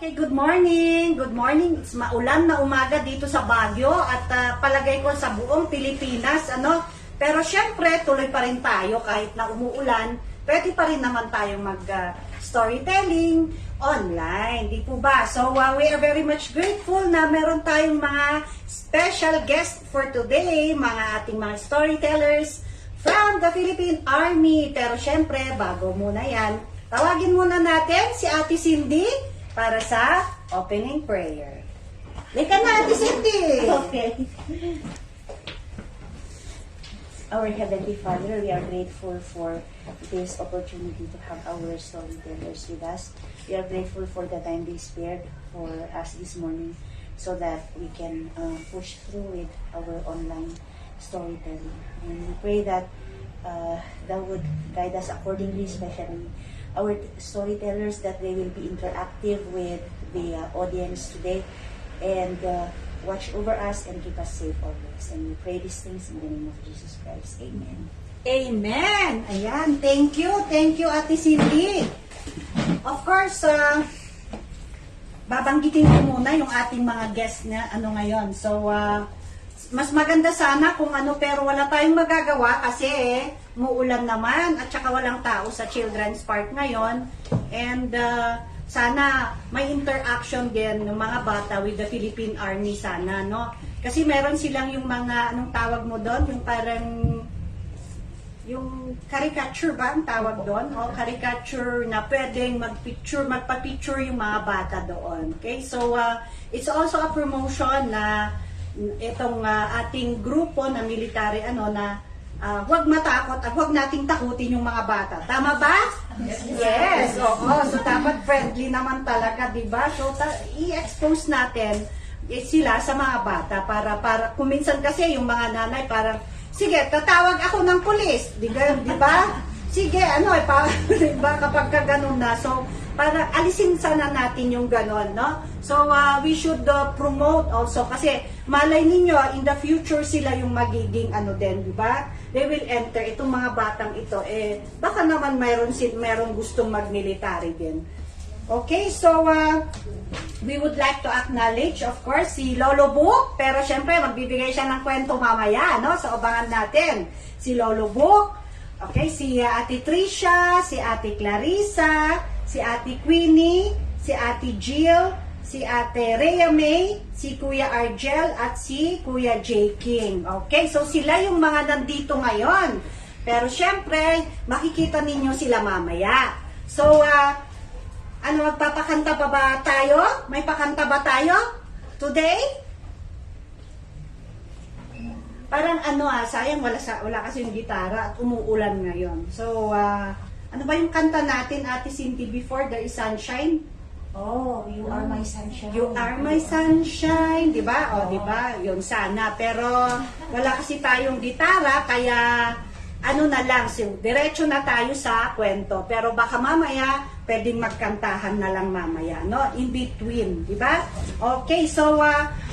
Okay, good morning. Good morning. It's maulan na umaga dito sa Baguio at palagay ko sa buong Pilipinas, ano? Pero syempre, tuloy pa rin tayo kahit na umuulan. Pwede pa rin naman tayong storytelling online, di po ba? So, we are very much grateful na meron tayong mga special guest for today, mga ating mga storytellers from the Philippine Army. Pero syempre, bago muna yan, tawagin muna natin si Ate Cindy para sa opening prayer. Lika na, Ate Cindy! Okay. Our Heavenly Father, we are grateful for this opportunity to have our storytellers with us. We are grateful for the time they spared for us this morning so that we can push through with our online storytelling. And we pray that that would guide us accordingly, especially our storytellers, that they will be interactive with the audience today and watch over us and keep us safe always. And we pray these things in the name of Jesus Christ. Amen. Amen! Ayan, thank you. Thank you, Ate Cindy. Of course, babanggitin ko muna yung ating mga guests na ngayon. So, mas maganda sana kung pero wala tayong magagawa kasi muulan naman at saka walang tao sa Children's Park ngayon. And sana may interaction din ng mga bata with the Philippine Army sana, no? Kasi meron silang yung mga, anong tawag mo doon? Yung parang, yung caricature ba ang tawag doon? O caricature na pwedeng magpa-picture yung mga bata doon. Okay? So, it's also a promotion na itong ating grupo na military, na huwag matakot at huwag nating takutin yung mga bata. Tama ba? Yes. Oo. So, dapat friendly naman talaga, di ba? So, i-expose natin sila sa mga bata para kuminsan kasi yung mga nanay parang, sige, tatawag ako ng pulis. Di ba? Sige, diba, kapag ka ganun na. So, para alisin sana natin yung ganon, no? So, we should promote also kasi malay ninyo, in the future sila yung magiging din, di ba? They will enter, itong mga batang ito, baka naman mayroon gustong mag-military din. Okay, so, we would like to acknowledge, of course, si Lolo Book, pero syempre, magbibigay siya ng kwento mamaya, no? So, abangan natin si Lolo Book, okay, si Ate Tricia, si Ate Clarissa, si Ate Queenie, si Ate Jill, si Ate Rhea May, si Kuya Argel, at si Kuya J. King. Okay, so sila yung mga nandito ngayon. Pero syempre, makikita ninyo sila mamaya. So, magpapakanta pa ba tayo? May pakanta ba tayo today? Parang sayang wala kasi yung gitara at umuulan ngayon. So, ano ba yung kanta natin, Ate Cindy, before there is sunshine? Oh, you are my sunshine. You are my sunshine, di ba? O, di ba? Yun sana. Pero wala kasi tayong gitara, kaya na lang, diretso na tayo sa kwento. Pero baka mamaya, pwedeng magkantahan na lang mamaya, no? In between, di ba? Okay, so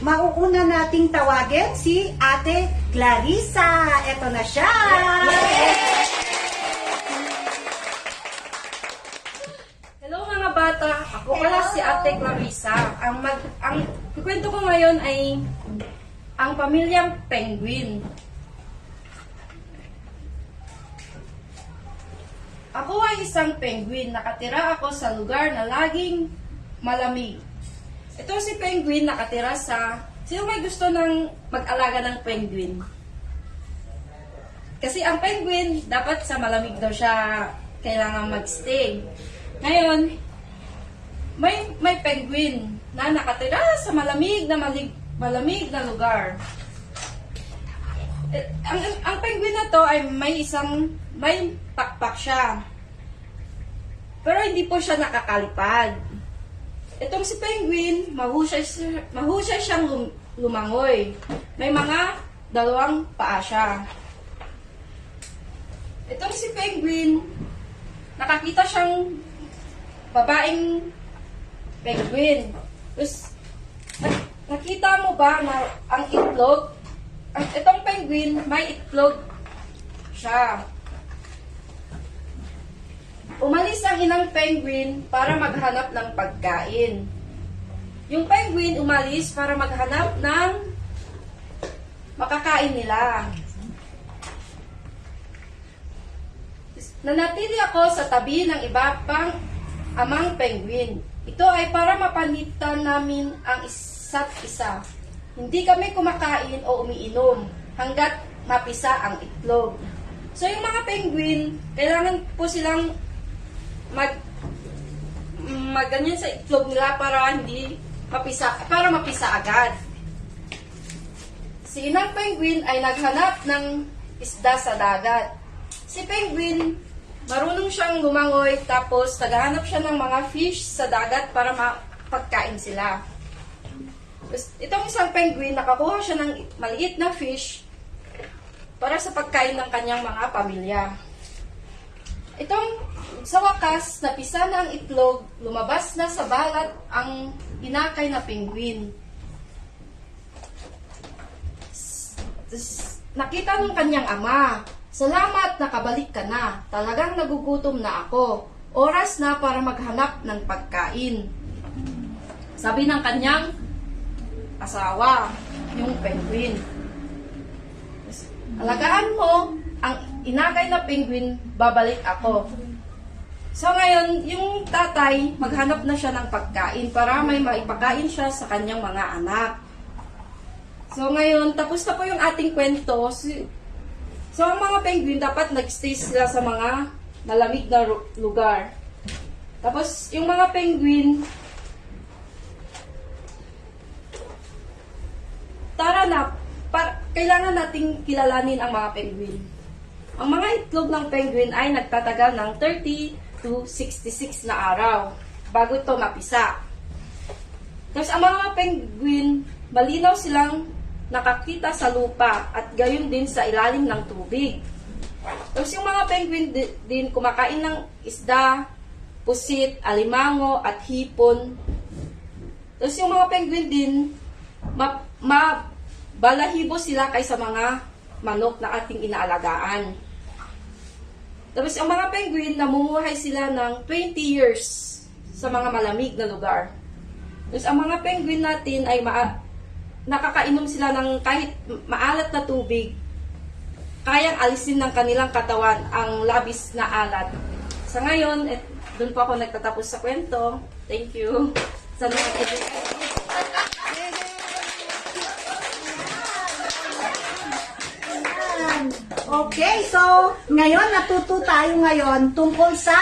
mauuna nating tawagin si Ate Clarissa. Eto na siya! Hello mga bata, ako pala si Ate Clarissa. Ang kwento ko ngayon ay ang pamilyang penguin. Ako ay isang penguin. Nakatira ako sa lugar na laging malamig. Ito si penguin nakatira sa... Sino may gusto ng mag-alaga ng penguin? Kasi ang penguin, dapat sa malamig daw siya kailangan mag-stay. Ngayon, may penguin na nakatira sa malamig na lugar. Ang penguin na to ay may pakpak siya. Pero hindi po siya nakakalipad. Itong si penguin, mahusay siyang lumangoy. May mga 2 paa siya. Itong si penguin, nakakita siyang babaeng penguin. Tapos, nakita mo ba na ang itlog, itong penguin, may itlog siya. Umalis ang inang penguin para maghanap ng pagkain. yung penguin umalis para maghanap ng makakain nila. Nanatili ako sa tabi ng iba pang amang penguin. Ito ay para mapalitan namin ang isa't isa. Hindi kami kumakain o umiinom hanggat mapisa ang itlog. So yung mga penguin, kailangan po silang magganyan sa itlog nila para mapisa agad. Si inang penguin ay naghanap ng isda sa dagat. Si penguin, marunong siyang lumangoy, tapos naghahanap siya ng mga fish sa dagat para mapagkain sila. Itong isang penguin, nakakuha siya ng maliit na fish para sa pagkain ng kanyang mga pamilya. Sa wakas, napisa na ang itlog, lumabas na sa balat ang inakay na penguin. Nakita ng kanyang ama, "Salamat, nakabalik ka na. Talagang nagugutom na ako. Oras na para maghanap ng pagkain." Sabi ng kanyang asawa, yung penguin. "Alagaan mo ang inakay na penguin, babalik ako." So ngayon, yung tatay, maghanap na siya ng pagkain para may maipakain siya sa kanyang mga anak. So ngayon, tapos na po yung ating kwento. So ang mga penguin, dapat nagstay sila sa mga malamig na lugar. Tapos yung mga penguin, tara na, kailangan nating kilalanin ang mga penguin. Ang mga itlog ng penguin ay nagtatagal ng 30 to 66 na araw bago ito mapisa. Tapos ang mga penguin, malinaw silang nakakita sa lupa at gayon din sa ilalim ng tubig. Tapos yung mga penguin din kumakain ng isda, pusit, alimango at hipon. Tapos yung mga penguin din, balahibo sila kaysa mga manok na ating inaalagaan. Tapos ang mga penguin, namumuhay sila ng 20 years sa mga malamig na lugar. Tapos ang mga penguin natin ay nakakainom sila ng kahit maalat na tubig, kayang alisin ng kanilang katawan ang labis na alat. Sa ngayon, doon po ako nagtatapos sa kwento. Thank you. Okay, so ngayon natuto tayo ngayon tungkol sa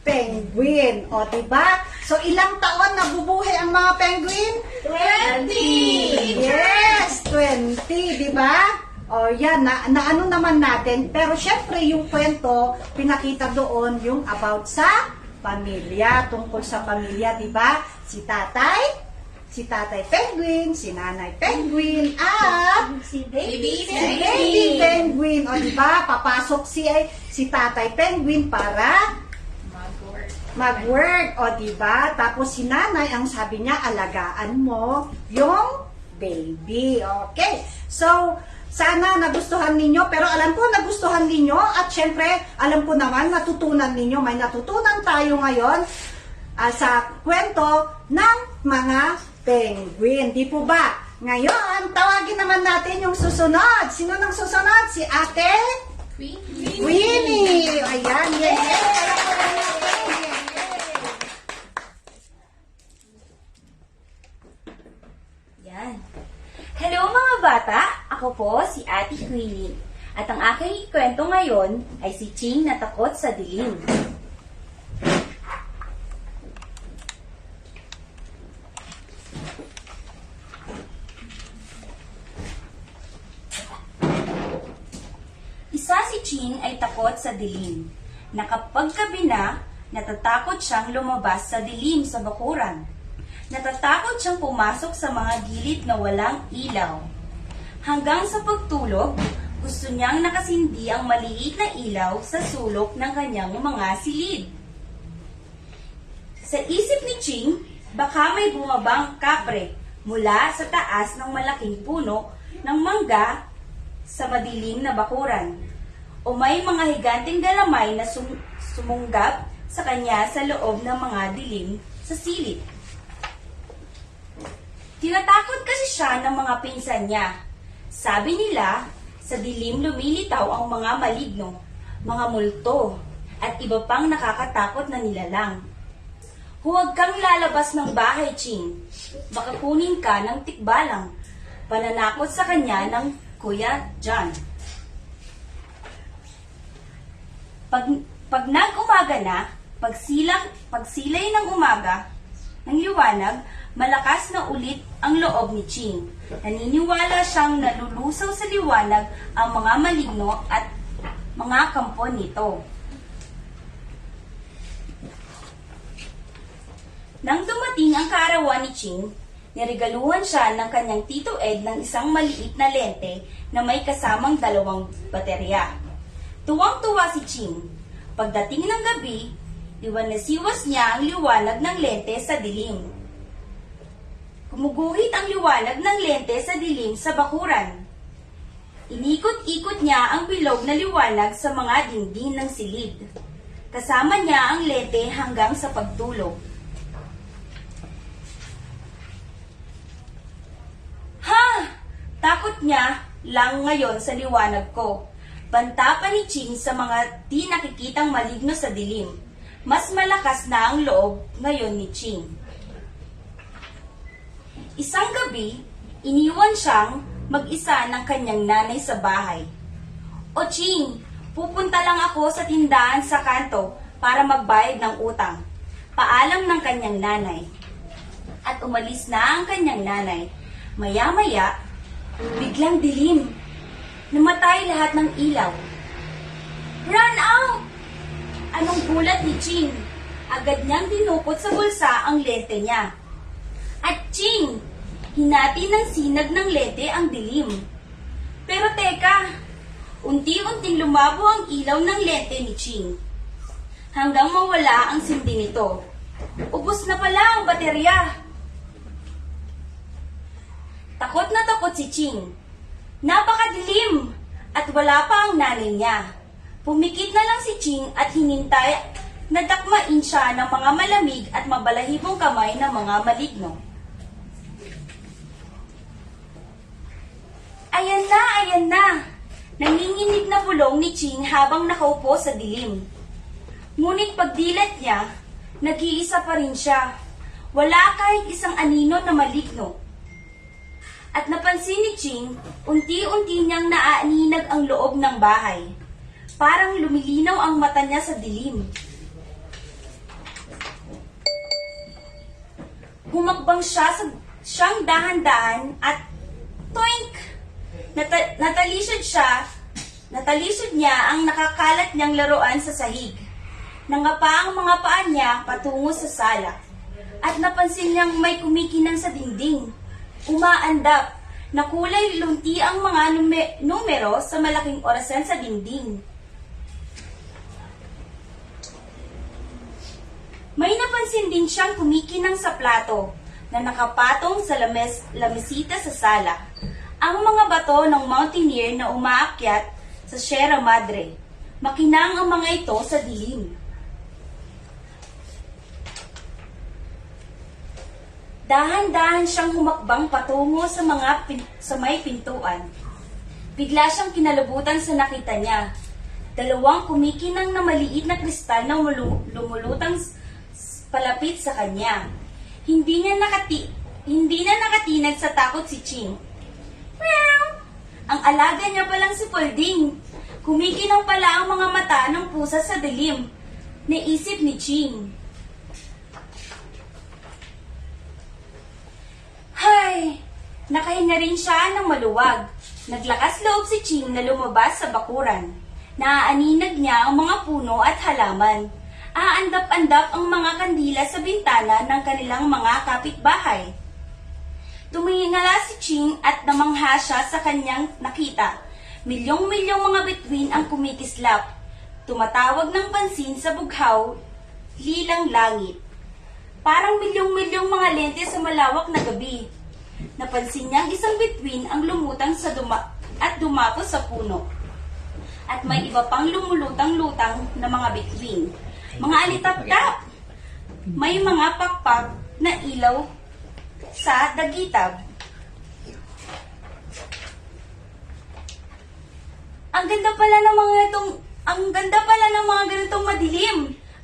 penguin. O, diba? So, ilang taon nabubuhay ang mga penguin? 20! Yes, 20, diba? O, yan, ano naman natin. Pero syempre, yung kwento, pinakita doon yung about sa pamilya, tungkol sa pamilya, diba? Si tatay penguin, si nanay penguin, at Si baby. si baby penguin. O, diba? Papasok si tatay penguin para mag-work. O, diba? Tapos si nanay, ang sabi niya, alagaan mo yung baby. Okay. So, sana nagustuhan ninyo. Pero alam ko, nagustuhan ninyo. At syempre, alam ko naman, natutunan ninyo. May natutunan tayo ngayon sa kwento ng mga penguin. Di po ba? Ngayon, tawagin naman natin yung susunod. Sino nang susunod? Si Ate Queenie. Ayan. Yan. Hello mga bata! Ako po si Ate Queenie. At ang aking ikwento ngayon ay si Ching na takot sa dilim. Isa si Ching ay takot sa dilim, na kapag gabi na, natatakot siyang lumabas sa dilim sa bakuran. Natatakot siyang pumasok sa mga gilid na walang ilaw. Hanggang sa pagtulog, gusto niyang nakasindi ang maliit na ilaw sa sulok ng kanyang mga silid. Sa isip ni Ching, baka may bumabang kapre mula sa taas ng malaking puno ng mangga sa madilim na bakuran. O may mga higanting galamay na sumunggab sa kanya sa loob ng mga dilim sa silid. Tinatakot kasi siya ng mga pinsan niya. Sabi nila, sa dilim lumilitaw ang mga maligno, mga multo, at iba pang nakakatakot na nilalang. Huwag kang lalabas ng bahay, Ching. Baka kunin ka ng tikbalang. Pananakot sa kanya ng Kuya John. Pag nag-umaga na, pagsilay ng umaga, ng liwanag, malakas na ulit ang loob ni Ching. Naniniwala siyang nalulusaw sa liwanag ang mga maligno at mga kampo nito. Nang dumating ang kaarawan ni Ching, niregaluhan siya ng kanyang Tito Ed ng isang maliit na lente na may kasamang 2 baterya. Tuwang-tuwa si Ching. Pagdating ng gabi, iwanasiwas niya ang liwanag ng lente sa dilim. Gumuguhit ang liwanag ng lente sa dilim sa bakuran. Inikot-ikot niya ang bilog na liwanag sa mga dingding ng silid. Kasama niya ang lente hanggang sa pagtulog. Takot niya lang ngayon sa liwanag ko. Banta pa ni Ching sa mga di nakikitang maligno sa dilim. Mas malakas na ang loob ngayon ni Ching. Isang gabi, iniwan siyang mag-isa ng kanyang nanay sa bahay. O Ching, pupunta lang ako sa tindahan sa kanto para magbayad ng utang. Paalam ng kanyang nanay. At umalis na ang kanyang nanay. Maya-maya, biglang dilim. Namatay lahat ng ilaw. Run out! Anong gulat ni Ching? Agad niyang dinukot sa bulsa ang lente niya. At Ching, hinati ng sinag ng lente ang dilim. Pero teka, unti-unting lumabo ang ilaw ng lente ni Ching. Hanggang mawala ang sindi nito. Ubos na pala ang baterya. Takot na takot si Ching. Napakadilim at wala pa ang nanay niya. Pumikit na lang si Ching at hinintay na dakmain siya ng mga malamig at mabalahibong kamay ng mga maligno. Ayan na, ayan na! Nanginginig na bulong ni Ching habang nakaupo sa dilim. Ngunit pagdilat niya, nag-iisa pa rin siya. Wala kahit isang anino na maligno. At napansin ni Ching, unti-unti niyang naaaninag ang loob ng bahay. Parang lumilinaw ang mata niya sa dilim. Humakbang siyang dahan-dahan at toink! Natalisod niya ang nakakalat niyang laruan sa sahig. Nangapa ang mga paa niya patungo sa sala. At napansin niyang may kumikinang sa dingding. Umaandap, na kulay lunti ang mga numero sa malaking orasan sa dingding. May napansin din siyang kumikinang sa plato na nakapatong sa lamesita sa sala. Ang mga bato ng mountaineer na umaakyat sa Sierra Madre. Makinang ang mga ito sa dilim. Dahan-dahan siyang humakbang patungo sa may pintuan. Bigla siyang kinalabutan sa nakita niya. 2 kumikinang na maliit na kristal na lumulutang palapit sa kanya. Hindi na nakatinag sa takot si Ching. Meow! Ang alaga niya palang si Polding. Kumikinang pala ang mga mata ng pusa sa dilim. Naisip ni Ching. Hay! Nakahinga rin siya ng maluwag. Naglakas loob si Ching na lumabas sa bakuran. Naaaninag niya ang mga puno at halaman. Aandap-andap ang mga kandila sa bintana ng kanilang mga kapitbahay. Tumingala si Ching at namangha siya sa kanyang nakita. Milyong-milyong mga bituin ang kumikislap. Tumatawag ng pansin sa bughaw, lilang langit. Parang milyong-milyong mga lente sa malawak na gabi. Napansin niyang isang bituin ang lumutang at dumapos sa puno. At may iba pang lumulutang-lutang na mga bituin. Mga alitap-tap. May mga pakpak na ilaw sa Dagitab. Ang ganda pala ng mga ganitong madilim.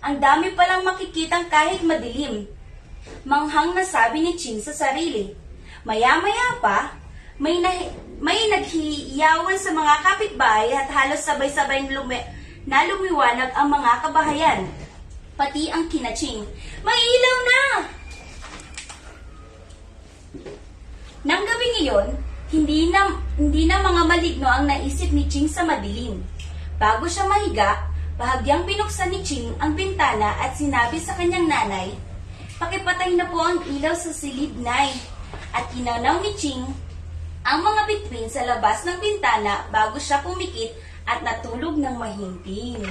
Ang dami palang makikitang kahit madilim. Manghang nasabi ni Ching sa sarili. Maya-maya pa, may naghiyawan sa mga kapitbahay at halos sabay-sabay na lumiwanag ang mga kabahayan. Pati ang kina Ching. May ilaw na! Nang gabing iyon, hindi na mga maligno ang naisip ni Ching sa madilim. Bago siya mahiga, bahagyang binuksan ni Ching ang bintana at sinabi sa kanyang nanay, "Pakipatay na po ang ilaw sa silid, Nay." At inanaw ni Ching ang mga bituin sa labas ng bintana bago siya pumikit at natulog ng mahimbing.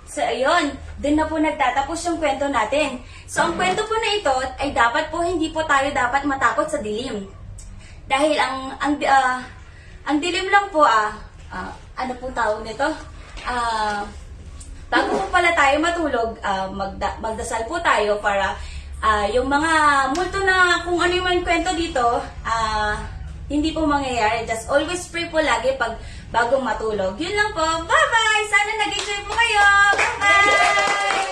So ayun, dun na po nagtatapos yung kwento natin. So ang kwento po na ito ay hindi po tayo dapat matakot sa dilim. Dahil ang dilim lang po ano pong tawag nito? Bago po pala tayo matulog, magdasal po tayo para yung mga multo na kung ano yung kwento dito, hindi po mangyayari. Just always pray po lagi bagong matulog. Yun lang po. Bye-bye! Sana nag-enjoy po kayo! Bye-bye!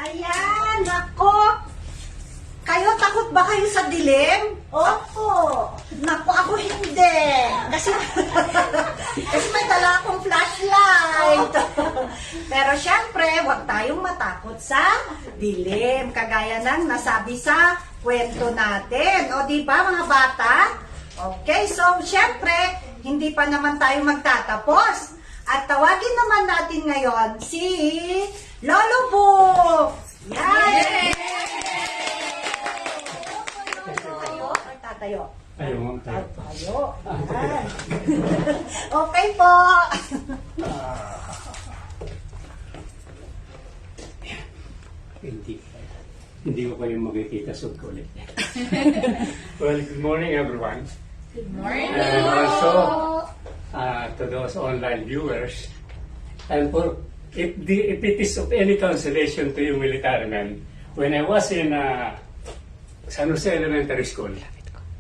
Ayan, nako! Kayo, takot ba kayo sa dilim? Opo. Nako, ako hindi. Kasi may dala akong flashlight. Pero syempre, huwag tayong matakot sa dilim. Kagaya ng nasabi sa kwento natin. O di ba mga bata? Okay, so syempre, hindi pa naman tayo magtatapos. At tawagin naman natin ngayon si Lolo Book. Yay! Tayo or tatayo? Tayo. Tayo. Yan. Okay po. Hindi ko kayo makikita sa ulit. Well, good morning everyone. Good morning! And also to those online viewers. And if it is of any consolation to you military men, when I was in San Jose Elementary School,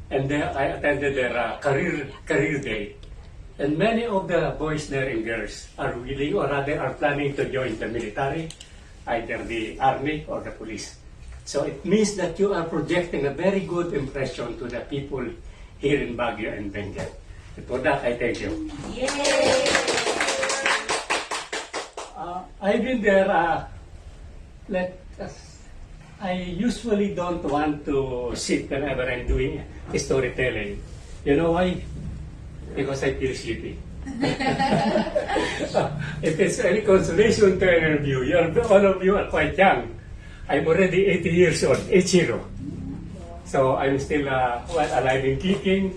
and there I attended their career day, and many of the boys there and girls are willing or rather are planning to join the military, either the army or the police. So it means that you are projecting a very good impression to the people here in Baguio and Benguet. And for that, I thank you. I've been there. I usually don't want to sit whenever I'm doing storytelling. You know why? Because I feel sleepy. If it's any consolation to any of you, all of you are quite young. I'm already 80 years old, 80. So I'm still alive and kicking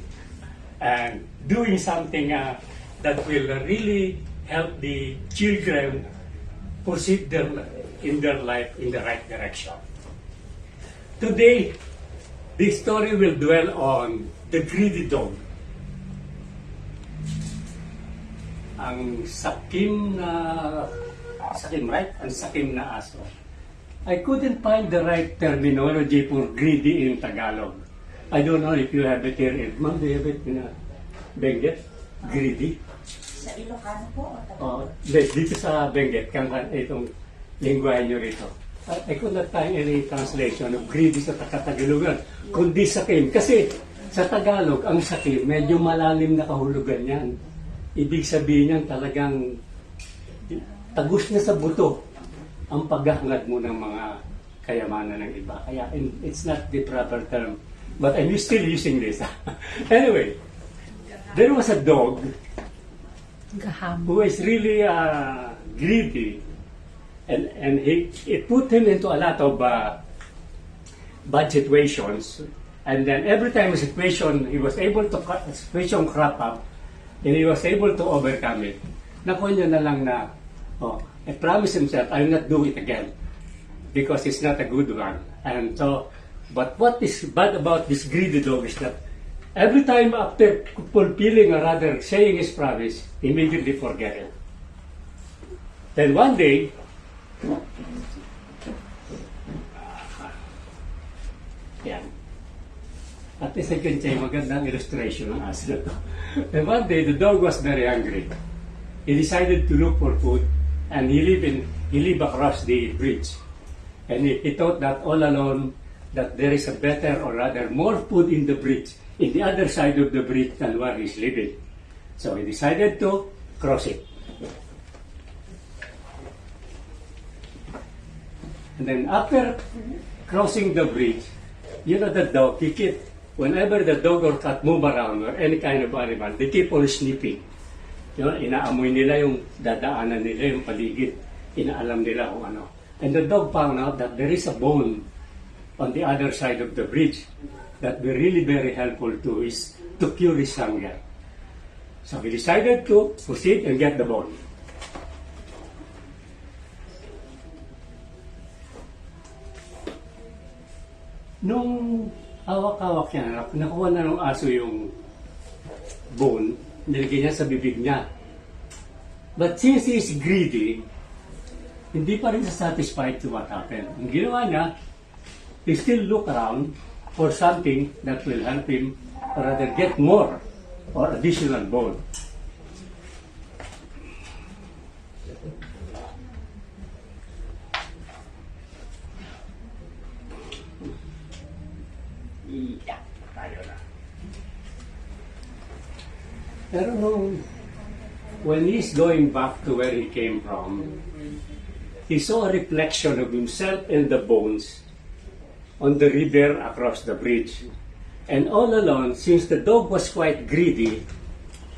and doing something that will really help the children proceed in their life in the right direction. Today, the story will dwell on the greedy dog. Ang sakim, right? Ang sakim na aso. I couldn't find the right terminology for greedy in Tagalog. I don't know if you have it here. Ma'am, do you have it in Benguet? Greedy? Sa Ilocano po? Dito sa Benguet, itong lingwahe nyo rito. I could not find any translation of greedy sa Tagalogan, kundi sakim. Kasi sa Tagalog, ang sakim, medyo malalim na kahulugan yan. Ibig sabihin yan talagang tagus na sa buto ang paghahangad mo ng mga kayamanan ng iba. Kaya it's not the proper term. But I'm still using this. Anyway, there was a dog who is really greedy. And it put him into a lot of bad situations. And then every time a situation crop up, and he was able to overcome it. Nakuha niya na lang na, I promise himself, I will not do it again. Because it's not a good one. And so, but what is bad about this greedy dog is that every time after fulfilling or rather saying his promise, he immediately forget it. Then one day, At the second time, magandang illustration ng aso na to. And one day, the dog was very hungry. He decided to look for food, and he lived across the bridge. And he thought that all alone, that there is a better, or rather more food in the bridge, in the other side of the bridge than where he's living. So he decided to cross it. And then after crossing the bridge, you know the dog, whenever the dog or cat move around or any kind of animal, they keep on sniffing. You know, inaamoy nila yung dadaanan nila, yung paligid. Inaalam nila kung ano. And the dog found out that there is a bone on the other side of the bridge that will really very helpful to is to cure his hunger. So he decided to proceed and get the bone. Nung hawak-hawak niya, nakuha na ng aso yung bone, nilagay niya sa bibig niya. But since he is greedy, hindi pa rin satisfied to what happened. Ang ginawa niya, he still look around for something that will help him or rather get more or additional bone. Yeah, tayo na. Pero when he's going back to where he came from, he saw a reflection of himself and the bones on the river across the bridge. And all along, since the dog was quite greedy,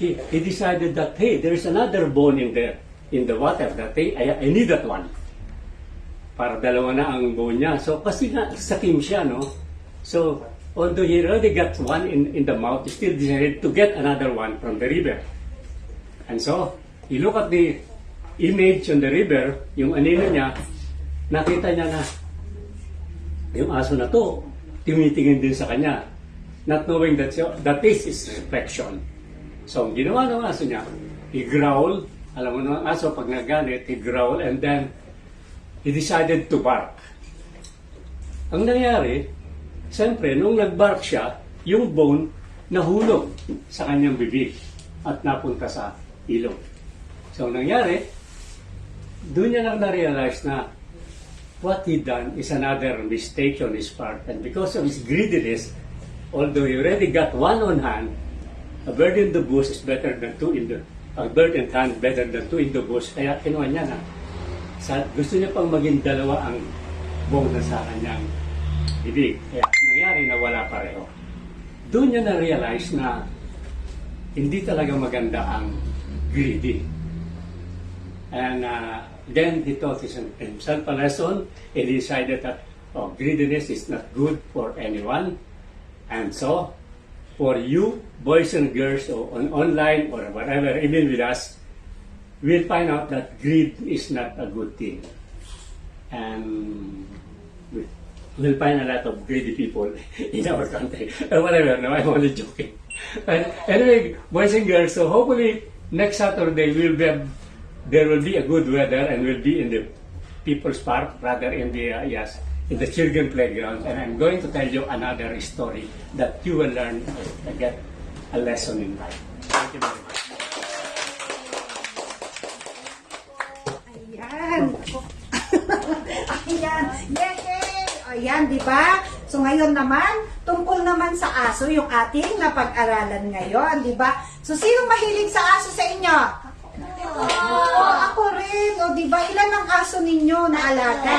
he decided that, hey, there's another bone in the water that I need that one. Para dalawa na ang bone niya. So kasi nga, sakim siya, no? So, although he already got one in the mouth, he still decided to get another one from the river. And so, he looked at the image on the river, yung anino niya, nakita niya na yung aso na to, tinitingin din sa kanya, not knowing that is his reflection. So, ang ginawa ng aso niya, he growled, alam mo ng aso, pag nagalit, he growled, and then, he decided to bark. Ang nangyari, siyempre, nung nag-bark siya, yung bone nahulog sa kanyang bibig at napunta sa ilong. So, ang nangyari, doon niya lang na-realize na what he done is another mistake on his part. And because of his greediness, although he already got one on hand, a bird in the bush is better than a bird in hand better than two in the bush. Kaya kinuha niya na. Gusto niya pang maging dalawa ang bone na sa kanyang bibig. Kaya nangyari na wala pareho. Doon niya na-realize na hindi talaga maganda ang greedy. And then he taught himself a lesson and he decided that greediness is not good for anyone. And so, for you, boys and girls, or online or whatever, even with us, we'll find out that greed is not a good thing. And we'll find a lot of greedy people in our country. Whatever, no, I'm only joking. But anyway, boys and girls, so hopefully next Saturday there will be a good weather and we'll be in the People's Park, rather in the in the children playground. And I'm going to tell you another story that you will learn and get a lesson in life. Thank you very much. Ayan. Ayan. Yay! Ayan, di ba? So ngayon naman, tungkol naman sa aso yung ating napag-aralan ngayon, di ba? So sino mahilig sa aso sa inyo? Ako rin. O, di ba? Ilan ang aso ninyo na alaga?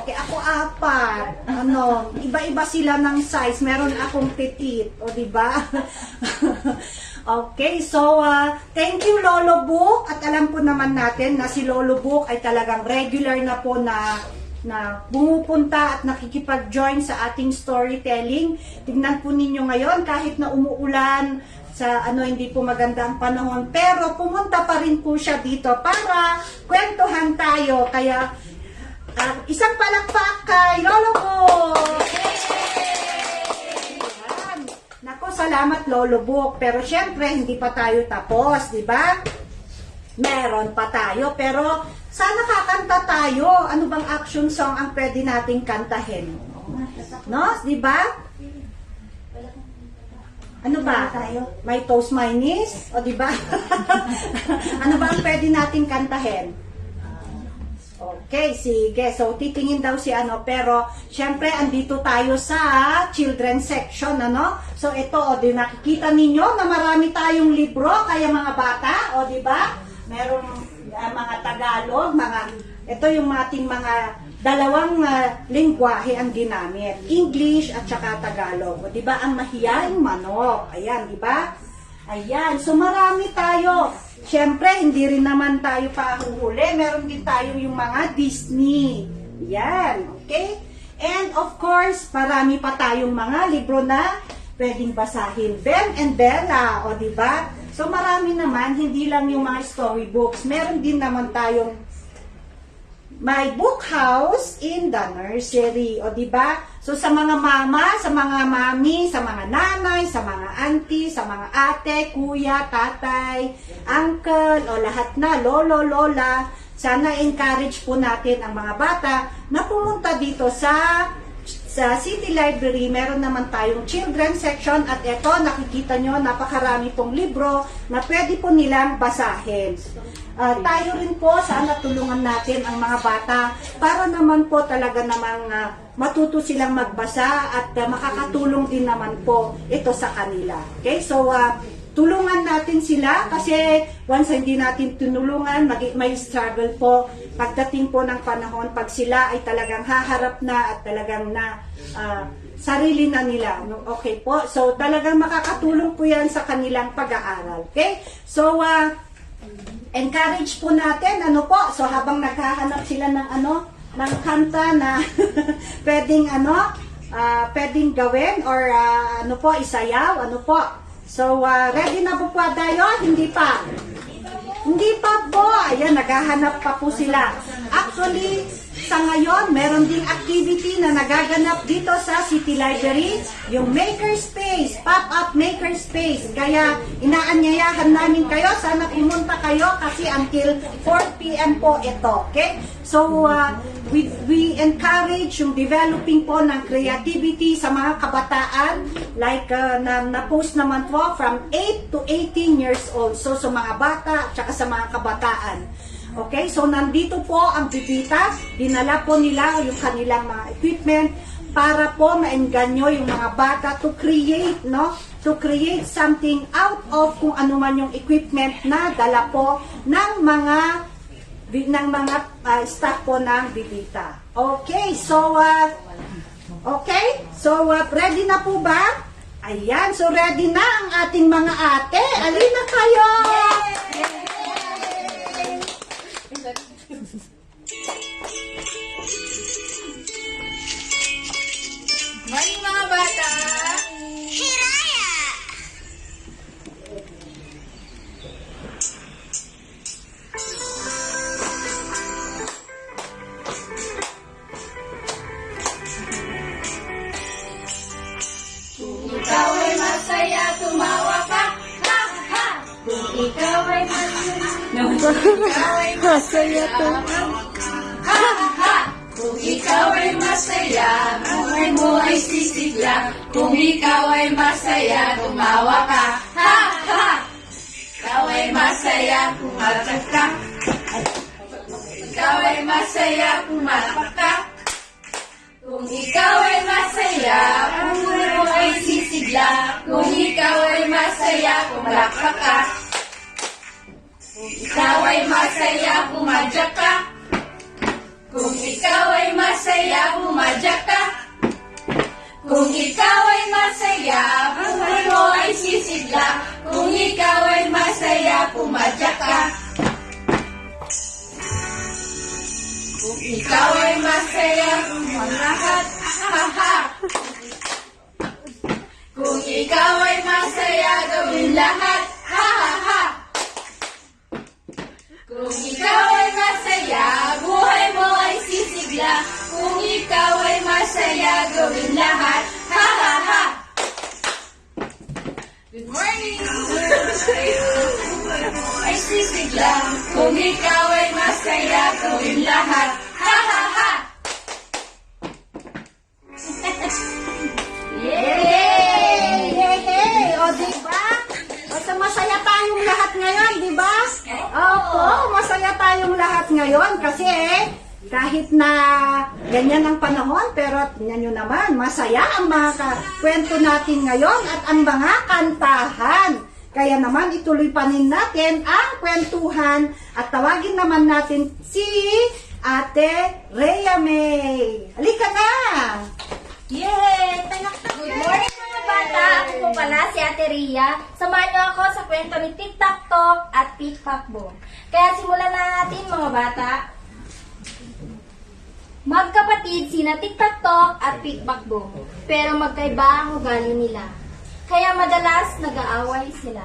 Okay, ako 4. Iba-iba sila ng size. Meron akong petite. O, di ba? Okay, so thank you Lolo Book. At alam po naman natin na si Lolo Book ay talagang regular na po na bumupunta at nakikipag-join sa ating storytelling. Tingnan po ninyo ngayon kahit na umuulan sa hindi po maganda ang panahon, pero pumunta pa rin po siya dito para kwentuhan tayo. Kaya isang palakpak kay Lolo Book. Nako, salamat Lolo Book. Pero syempre hindi pa tayo tapos, di ba? Meron pa tayo, pero sana kakanta tayo. Ano bang action song ang pwede nating kantahin? No, di ba? Ano ba? tayo? May Toastmanies? O, di ba? Ano ba ang pwede nating kantahin? Okay, sige. So, titingin daw si ano. Pero, syempre, andito tayo sa children's section, ano? So, ito, o, di nakikita ninyo na marami tayong libro, kaya mga bata, o, di ba? Merong mga Tagalog, ito yung ating mga dalawang lingwahe ang ginamit. English at saka Tagalog. O, di ba? Ang mahiyaing manok. Ayan, di ba? Ayan. So, marami tayo. Siyempre, hindi rin naman tayo pahuhuli. Meron din tayo yung mga Disney. Yan. Okay? And of course, marami pa tayong mga libro na pwedeng basahin. Ben and Bella. O, di ba? So, marami naman. Hindi lang yung mga storybooks. Meron din naman tayong may book house in the nursery. O, di ba? So, sa mga mama, sa mga mami, sa mga nanay, sa mga auntie, sa mga ate, kuya, tatay, uncle, o lahat na, lolo, lola, sana encourage po natin ang mga bata na pumunta dito sa City Library. Meron naman tayong children's section at ito, nakikita nyo, napakarami pong libro na pwede po nilang basahin. Tayo rin po, sana tulungan natin ang mga bata para naman po talaga namang matuto silang magbasa at makakatulong din naman po ito sa kanila. Okay, so tulungan natin sila kasi once hindi natin tinulungan, may struggle po pagdating po ng panahon pag sila ay talagang haharap na at talagang na sarili na nila. Okay po, so talagang makakatulong po yan sa kanilang pag-aaral. Okay, so encourage po natin, ano po, so habang naghahanap sila ng ng kanta na pwedeng pwedeng gawin or ano po, isayaw, ano po. So, ready na po po tayo? Hindi pa? Hindi pa po. Ayan, naghahanap pa po sila. Actually, sa ngayon, meron ding activity na nagaganap dito sa City Library, yung Makerspace, Pop-Up Makerspace. Kaya, inaanyayahan namin kayo, sana pumunta kayo kasi until 4 p.m. po ito. Okay? So, we encourage yung developing po ng creativity sa mga kabataan, like na-post naman po from 8 to 18 years old. So, sa mga bata, at saka sa mga kabataan. Okay, so nandito po ang Bibita, dinala po nila yung kanilang mga equipment para po maengganyo yung mga bata to create, no? To create something out of kung ano man yung equipment na dala po ng mga staff po ng Bibita. Okay, so ready na po ba? Ayan, so ready na ang ating mga ate. Alina kayo! Morning mga bata! Ikaw ay masaya, tumawa ka, ha ha! Kung ikaw ay masaya, ha ha! Kung ikaw ay masaya, buhay mo ay sisigla. Kung ikaw ay masaya, tumawa ka, ha ha! Ikaw ay masaya, pumatak ka. Ikaw ay masaya, pumatak ka. Kung ikaw ay masaya, buhay mo ay sisigla. Kung ikaw ay masaya, pumalakpak ka. Kung ikaw ay masaya, pumadyak ka. Kung ikaw ay masaya, pumadyak ka. Kung ikaw ay masaya, buhay mo ay sisigla. Kung ikaw ay masaya, pumadyak ka. Kung ikaw ay masaya, lahat, ha ha. Kung ikaw ay masaya, gawin lahat, ha ha ha. Kung ikaw ay masaya, buhay mo ay sisigla. Kung ikaw ay masaya, gawin lahat, ha ha ha. Good morning! Ay sisigla. Kung ikaw ay masaya, gawin lahat, ha ha ha. Yay! Yay! O, at ngayon kasi kahit na ganyan ang panahon, pero tingnan nyo naman, masaya ang mga kwento natin ngayon at ang mga kantahan. Kaya naman ituloy pa rin natin ang kwentuhan at tawagin naman natin si Ate Rhea May. Halika na! Yay! Good morning mga bata! Ako po pala si Ate Rhea. Samahan niyo ako sa kwento ni TikTok Talk at Pick-Pack Boom. Kaya simulan na natin mga bata. Magkapatid sina TikTok Talk at Pick-Pack Boom. Pero magkaiba ang ugali nila. Kaya madalas nag-aaway sila.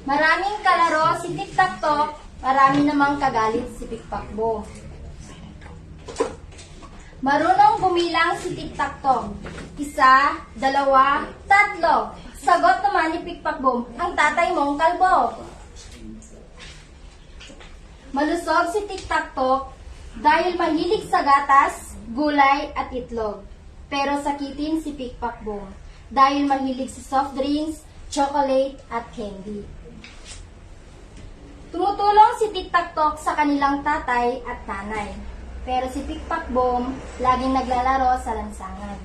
Maraming kalaro si TikTok Talk, marami namang kagalit si Pick-Pack Boom. Marunong gumilang si TikTok Talk. 1, 2, 3. Sagot naman ni Pick-Pack Boom, ang tatay mong kalbo. Malusog si TikTok Talk dahil mahilig sa gatas, gulay at itlog. Pero sakitin si Pick-Pack Boom dahil mahilig sa soft drinks, chocolate at candy. Tumutulong si TikTok Talk sa kanilang tatay at nanay. Pero si Pick-Pack Boom laging naglalaro sa lansangan.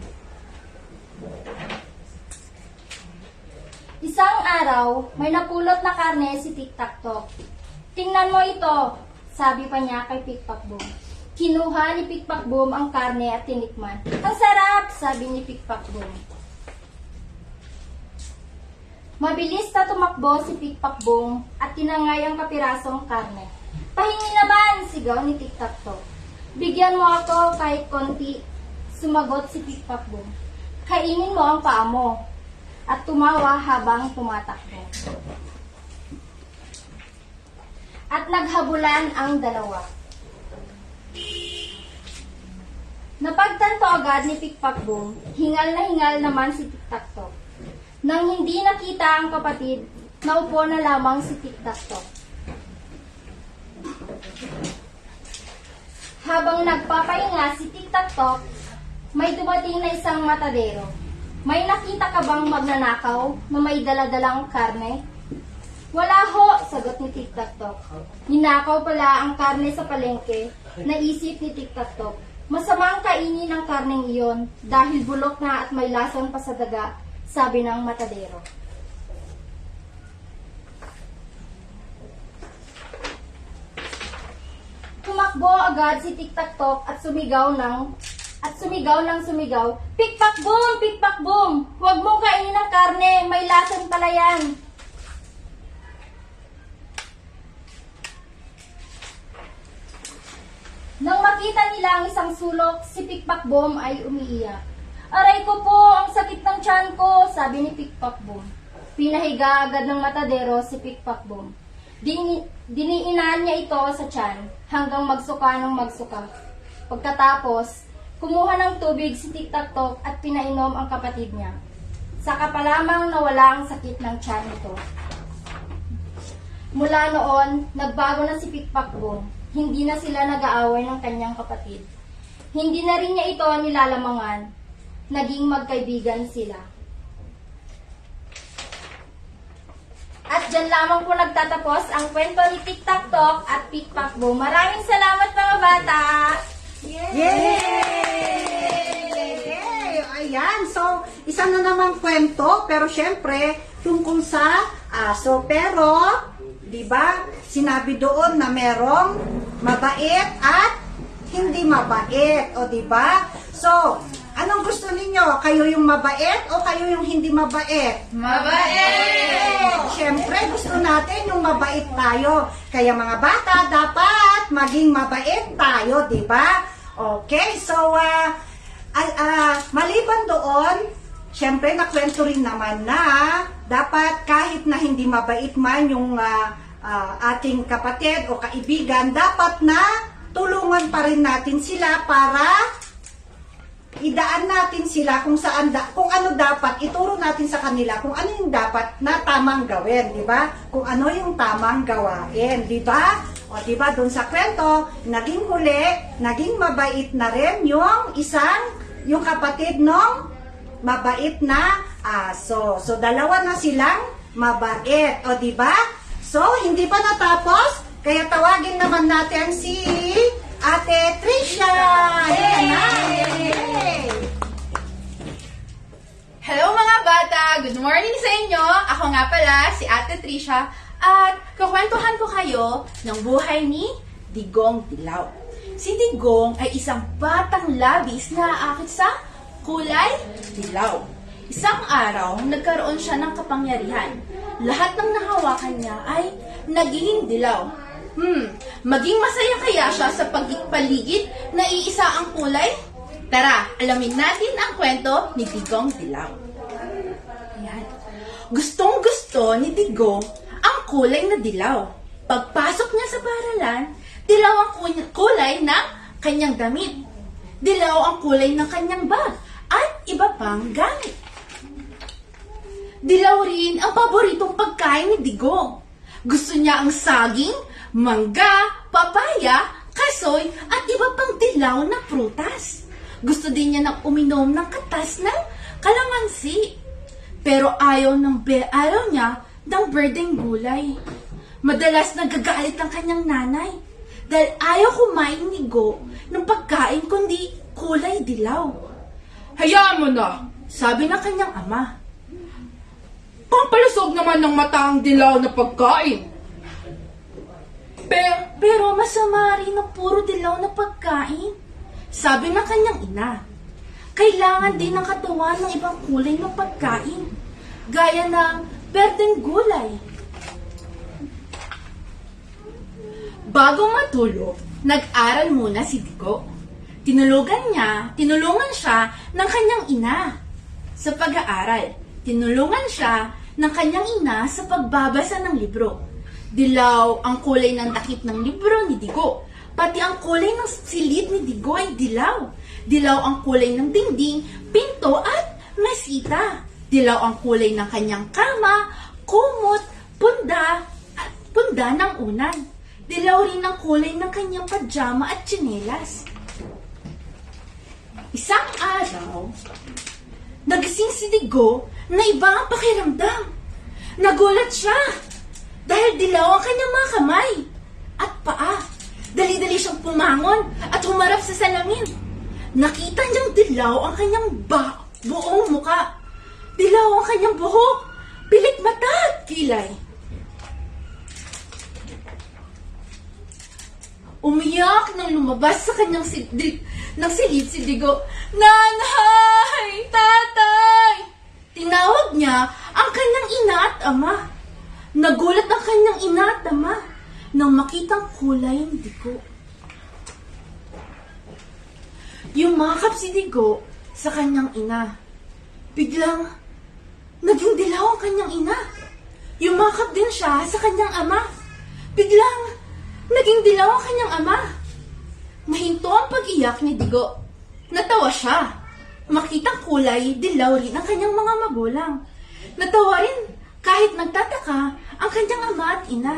Isang araw, may napulot na karne si TikTok Talk. Tingnan mo ito, sabi pa niya kay Pick-Pack Boom. Kinuha ni Pick-Pack Boom ang karne at tinikman. Ang sarap, sabi ni Pick-Pack Boom. Mabilis na tumakbo si Pick-Pack Boom at tinangay ang kapirasong karne. Pahingi naman, sigaw ni TikTok Talk. Bigyan mo ako kahit konti, sumagot si Pick-Pack Boom. Kainin mo ang paa mo. At tumawa habang tumatakbo. At naghabulan ang dalawa. Napagtanto agad ni Pick-Pack Boom, hingal na hingal naman si TikTok Talk. Nang hindi nakita ang kapatid, naupo na lamang si TikTok Talk. Habang nagpapahinga si TikTok Talk, may dumating na isang matadero. May nakita ka bang magnanakaw na may daladalang karne? Wala ho, sagot ni TikTok Talk. Ninakaw pala ang karne sa palengke. Naisip ni TikTok Talk, masamang kainin ang karneng iyon dahil bulok na at may lason pa sa daga, sabi ng matadero. Tumakbo agad si TikTok Talk at sumigaw ng sumigaw, Pick-Pack Boom! Pick-Pack Boom! Huwag mong kainin ang karne, may lason pala yan. Nang makita nila ang isang sulok, si Pick-Pack Boom ay umiiyak. Aray ko po, ang sakit ng tiyan ko, sabi ni Pick-Pack Boom. Pinahiga agad ng matadero si Pick-Pack Boom. Diniinan niya ito sa tiyan hanggang magsuka ng magsuka. Pagkatapos, kumuha ng tubig si TikTok Talk at pinainom ang kapatid niya. Saka pa lamang nawala ang sakit ng tiyan nito. Mula noon, nagbago na si Pick-Pack Boom. Hindi na sila nag-aaway ng kanyang kapatid. Hindi na rin niya ito nilalamangan. Naging magkaibigan sila. At dyan lamang po nagtatapos ang kwento ni TikTok Talk at Pick-Pack Boom. Maraming salamat mga bata! Yay! Ayan, so isa na namang kwento, pero syempre tungkol sa aso. Pero, di ba, sinabi doon na merong mabait at hindi mabait, o di ba? So, anong gusto ninyo? Kayo yung mabait o kayo yung hindi mabait? Mabait! Siyempre, gusto natin yung mabait tayo. Kaya mga bata, dapat maging mabait tayo, di ba? Okay, so, maliban doon, siyempre, nakwento rin naman na dapat kahit na hindi mabait man yung ating kapatid o kaibigan, dapat na tulungan pa rin natin sila para idaan natin sila kung saan kung ano dapat ituro natin sa kanila, kung ano yung dapat na tamang gawin, di ba? Kung ano yung tamang gawain, di ba? O di ba doon sa kwento, naging huli, naging mabait na rin yung kapatid nung mabait na aso. So dalawa na silang mabait, o di ba? So hindi pa natapos, Kaya tawagin naman natin si Ate Trisha. Ayan na. Yay! Hello mga bata! Good morning sa inyo! Ako nga pala, si Ate Trisha, at kukwentuhan ko kayo ng buhay ni Digong Dilaw. Si Digong ay isang batang labis na aakit sa kulay dilaw. Isang araw, nagkaroon siya ng kapangyarihan. Lahat ng nahawakan niya ay naging dilaw. Maging masaya kaya siya sa paligid na iisa ang kulay? Tara, alamin natin ang kwento ni Digong Dilaw. Ayan. Gustong-gusto ni Digong ang kulay na dilaw. Pagpasok niya sa paaralan, dilaw ang kulay ng kanyang damit. Dilaw ang kulay ng kanyang bag at iba pang gamit. Dilaw rin ang paboritong pagkain ni Digong. Gusto niya ang saging, mangga, papaya, kasoy at iba pang dilaw na prutas. Gusto din niya ng uminom ng katas ng kalamansi. Pero ayaw niya ng berdeng gulay. Madalas nagagalit ang kanyang nanay dahil ayaw kumain ni Go ng pagkain kundi kulay dilaw. Hayaan mo na, sabi ng kanyang ama. Pampalusog naman ng mata ang dilaw na pagkain. Pero masama rin ang puro dilaw na pagkain. Sabi ng kanyang ina, kailangan din ng katawan ng ibang kulay ng pagkain, gaya ng berdeng gulay. Bago matulog, nag-aral muna si Digo. Tinulungan siya ng kanyang ina sa pag-aaral. Tinulungan siya ng kanyang ina sa pagbabasa ng libro. Dilaw ang kulay ng takip ng libro ni Digo. Pati ang kulay ng silid ni Digo ay dilaw. Dilaw ang kulay ng dingding, pinto at mesita. Dilaw ang kulay ng kanyang kama, kumot, punda ng unan. Dilaw rin ang kulay ng kanyang pajama at tsinelas. Isang araw, nagising si Digo na iba ang pakiramdam. Nagulat siya dahil dilaw ang kanyang mga kamay at paa. Dali-dali siyang pumangon at humarap sa salamin. Nakita niyang dilaw ang kanyang buong muka. Dilaw ang kanyang buhok, pilik mata at kilay. Umiyak nang lumabas sa kanyang silid si Digo. Nanay! Tatay! Tinawag niya ang kanyang ina at ama. Nagulat ang kanyang ina at ama nang makitang kulay ng Digo. Yumakap si Digo sa kanyang ina. Biglang, naging dilaw ang kanyang ina. Yumakap din siya sa kanyang ama. Biglang, naging dilaw ang kanyang ama. Nahinto ang pag-iyak ni Digo. Natawa siya. Makitang kulay, dilaw rin ang kanyang mga magulang. Natawa rin kahit nagtataka ang kanyang ama at ina.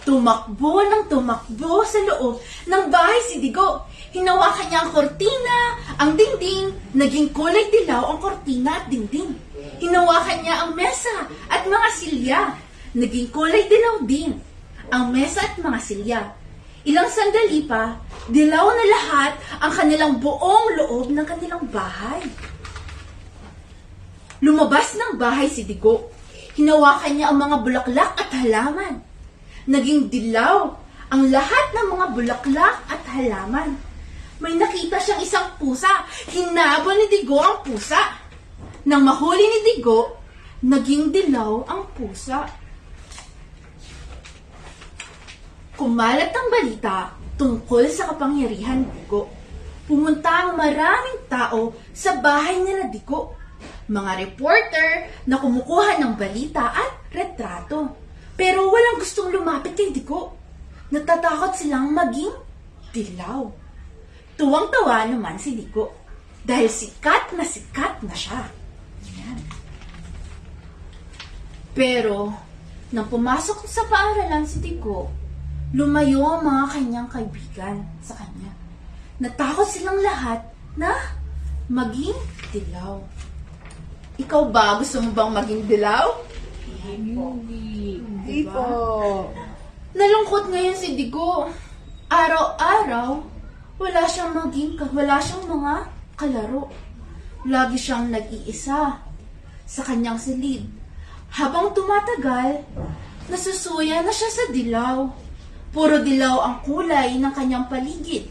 Tumakbo sa loob ng bahay si Digo. Hinawakan niya ang kortina, ang dingding, naging kulay dilaw ang kortina at dingding. Hinawakan niya ang mesa at mga silya, naging kulay dilaw din ang mesa at mga silya. Ilang sandali pa, dilaw na lahat ang kanilang buong loob ng kanilang bahay. Lumabas ng bahay si Digo. Hinawakan niya ang mga bulaklak at halaman. Naging dilaw ang lahat ng mga bulaklak at halaman. May nakita siyang isang pusa. Hinabol ni Digo ang pusa. Nang mahuli ni Digo, naging dilaw ang pusa. Kumalat ang balita tungkol sa kapangyarihan ni Digo. Pumunta ang maraming tao sa bahay nila Digo. Mga reporter na kumukuha ng balita at retrato. Pero walang gustong lumapit kay Digo. Natatakot silang maging dilaw. Tuwang-tawa naman si Digo dahil sikat na siya. Ayan. Pero, nang pumasok sa paaralan si Digo, lumayo ang mga kanyang kaibigan sa kanya. Natakot silang lahat na maging dilaw. ikaw ba gusto mo bang maging dilaw? Hindi po. Nalungkot ngayon si Digo. Araw-araw, wala siyang mga kalaro. Lagi siyang nag-iisa sa kanyang silid. Habang tumatagal, nasusuya na siya sa dilaw. Puro dilaw ang kulay ng kanyang paligid.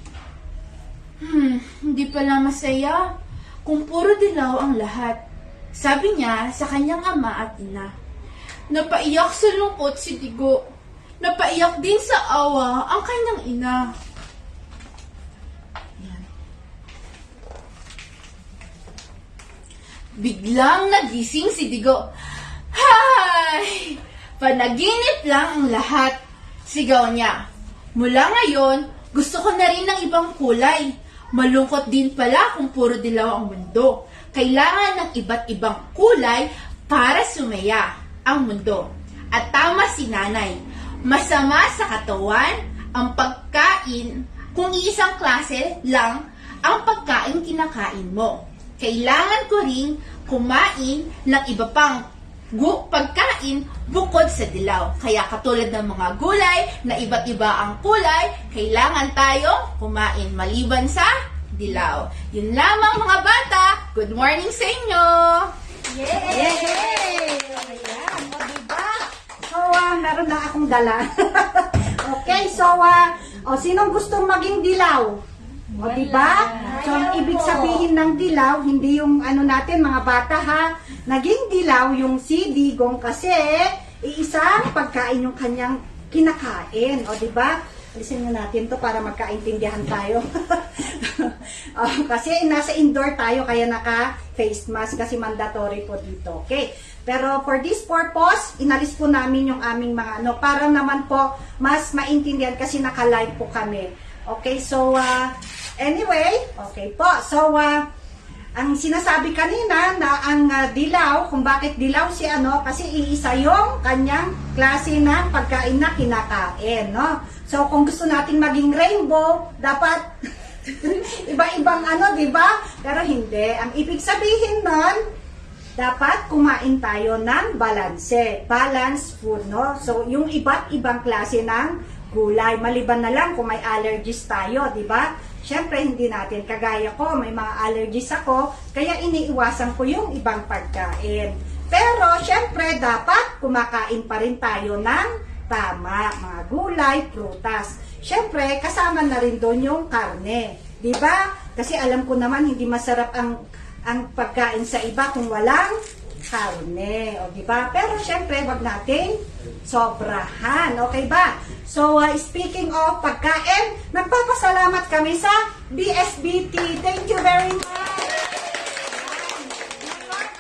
Hindi pala masaya kung puro dilaw ang lahat. Sabi niya sa kanyang ama at ina. Napaiyak sa lungkot si Digo. Napaiyak din sa awa ang kanyang ina. Yan. Biglang nagising si Digo. Hay! Panaginip lang ang lahat. Sigaw niya. Mula ngayon, gusto ko na rin ng ibang kulay. Malungkot din pala kung puro dilaw ang mundo. Kailangan ng iba't ibang kulay para sumaya ang mundo. At tama si nanay. Masama sa katawan ang pagkain kung isang klase lang ang pagkain kinakain mo. Kailangan ko ring kumain ng iba pang pagkain bukod sa dilaw. Kaya katulad ng mga gulay na iba't iba ang kulay, kailangan tayong kumain maliban sa dilaw. Yun lamang mga bata. Good morning sa inyo! Yay! Ayan, o diba? So, meron na akong dala. Okay, so, sinong gustong maging dilaw? O diba? So, ang ibig sabihin ng dilaw, hindi yung natin, mga bata ha, naging dilaw yung si Digong kasi iisang pagkain yung kanyang kinakain. O diba? Alisin mo natin to para magkaintindihan tayo. Kasi nasa indoor tayo kaya naka-face mask kasi mandatory po dito. Okay. Pero for this purpose, inalis po namin yung aming mga para naman po mas maintindihan kasi naka-live po kami. Okay, so anyway, okay po. So ang sinasabi kanina na ang dilaw, kung bakit dilaw si kasi iisa yung kanyang klase ng pagkain na kinakain, no? So kung gusto nating maging rainbow, dapat iba-ibang di ba? Pero hindi. Ang ibig sabihin nun, dapat kumain tayo ng balanse, balanced food, no? So yung iba't ibang klase ng gulay, maliban na lang kung may allergies tayo, di ba? Siyempre, hindi natin. Kagaya ko, may mga allergies ako, kaya iniiwasan ko yung ibang pagkain. Pero, siyempre, dapat kumakain pa rin tayo ng tama. Mga gulay, prutas. Siyempre, kasama na rin doon yung karne. Diba? Kasi alam ko naman, hindi masarap ang pagkain sa iba kung walang karne. O, diba? Pero, siyempre, wag nating sobrahan. Okay ba? So, speaking of pagkain, nagpapasalamat kami sa BSBT. Thank you very much.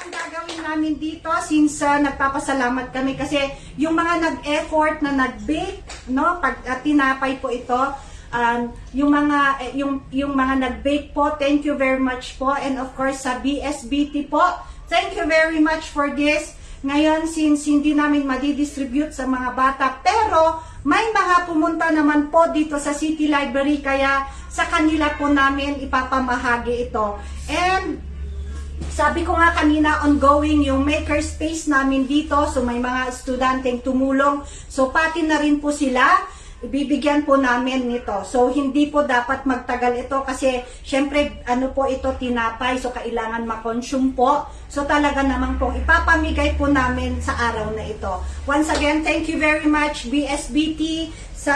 Ang gagawin namin dito, since nagpapasalamat kami kasi yung mga nag-effort na nag-bake, no, pag tinapay po ito, yung mga nag-bake po, thank you very much po. And of course, sa BSBT po, thank you very much for this. Ngayon, since hindi namin madidistribute sa mga bata, pero may mga pumunta naman po dito sa City Library, kaya sa kanila po namin ipapamahagi ito. And sabi ko nga kanina, ongoing yung makerspace namin dito, so may mga estudyanteng tumulong, so pati na rin po sila, ibibigyan po namin nito. So, hindi po dapat magtagal ito kasi, syempre, po ito, tinapay, so kailangan makonsume po. So, talaga naman pong ipapamigay po namin sa araw na ito. Once again, thank you very much, BSBT, sa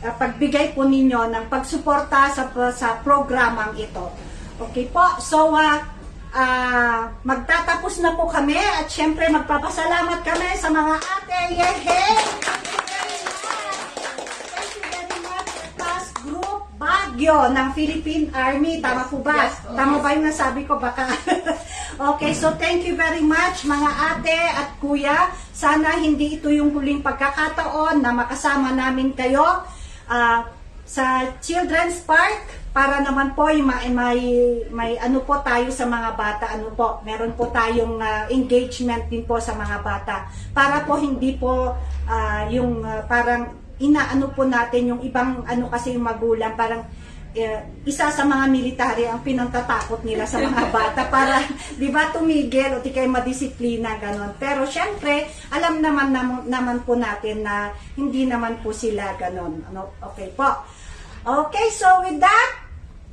pagbigay po ninyo ng pagsuporta sa programang ito. Okay po, so, magtatapos na po kami at syempre, magpapasalamat kami sa mga ate. Yehey! Bagyo ng Philippine Army. Tama po ba? Yes, Tama ba yung nasabi ko? Baka. Okay, so thank you very much mga ate at kuya. Sana hindi ito yung huling pagkakataon na makasama namin kayo sa Children's Park para naman po may po tayo sa mga bata. Meron po tayong engagement din po sa mga bata. Para po hindi po parang inaano po natin yung ibang kasi yung magulang parang isa sa mga military ang pinantatakot nila sa mga bata para, di ba, tumigil o di kayo madisiplina, ganon. Pero syempre, alam naman po natin na hindi naman po sila ganon. Ano? Okay po. Okay, so with that,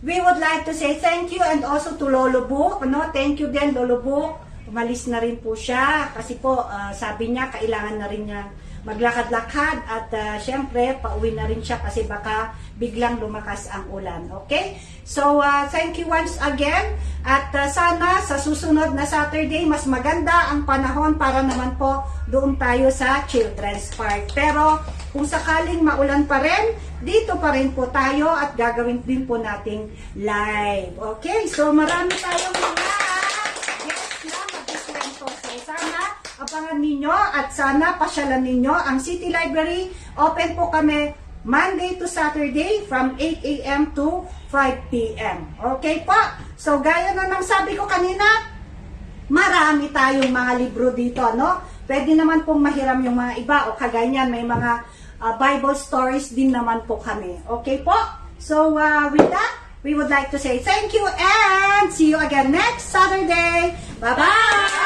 we would like to say thank you and also to Lolo Book. Ano? Thank you din, Lolo Book. Umalis na rin po siya kasi po, sabi niya, kailangan na rin niya maglakad-lakad at syempre, pauwi na rin siya kasi baka biglang lumakas ang ulan. Okay? So, thank you once again at sana sa susunod na Saturday, mas maganda ang panahon para naman po doon tayo sa Children's Park. Pero, kung sakaling maulan pa rin, dito pa rin po tayo at gagawin din po nating live. Okay? So, marami tayong mga guests na mag-ikwento. So, sana abangan ninyo at sana pasyalan ninyo ang City Library. Open po kami Monday to Saturday from 8 a.m. to 5 p.m. Okay po? So, gaya na ng sabi ko kanina, marami tayong mga libro dito, no? Pwede naman pong mahiram yung mga iba o kaganyan, may mga Bible stories din naman po kami. Okay po? So, with that, we would like to say thank you and see you again next Saturday. Bye-bye!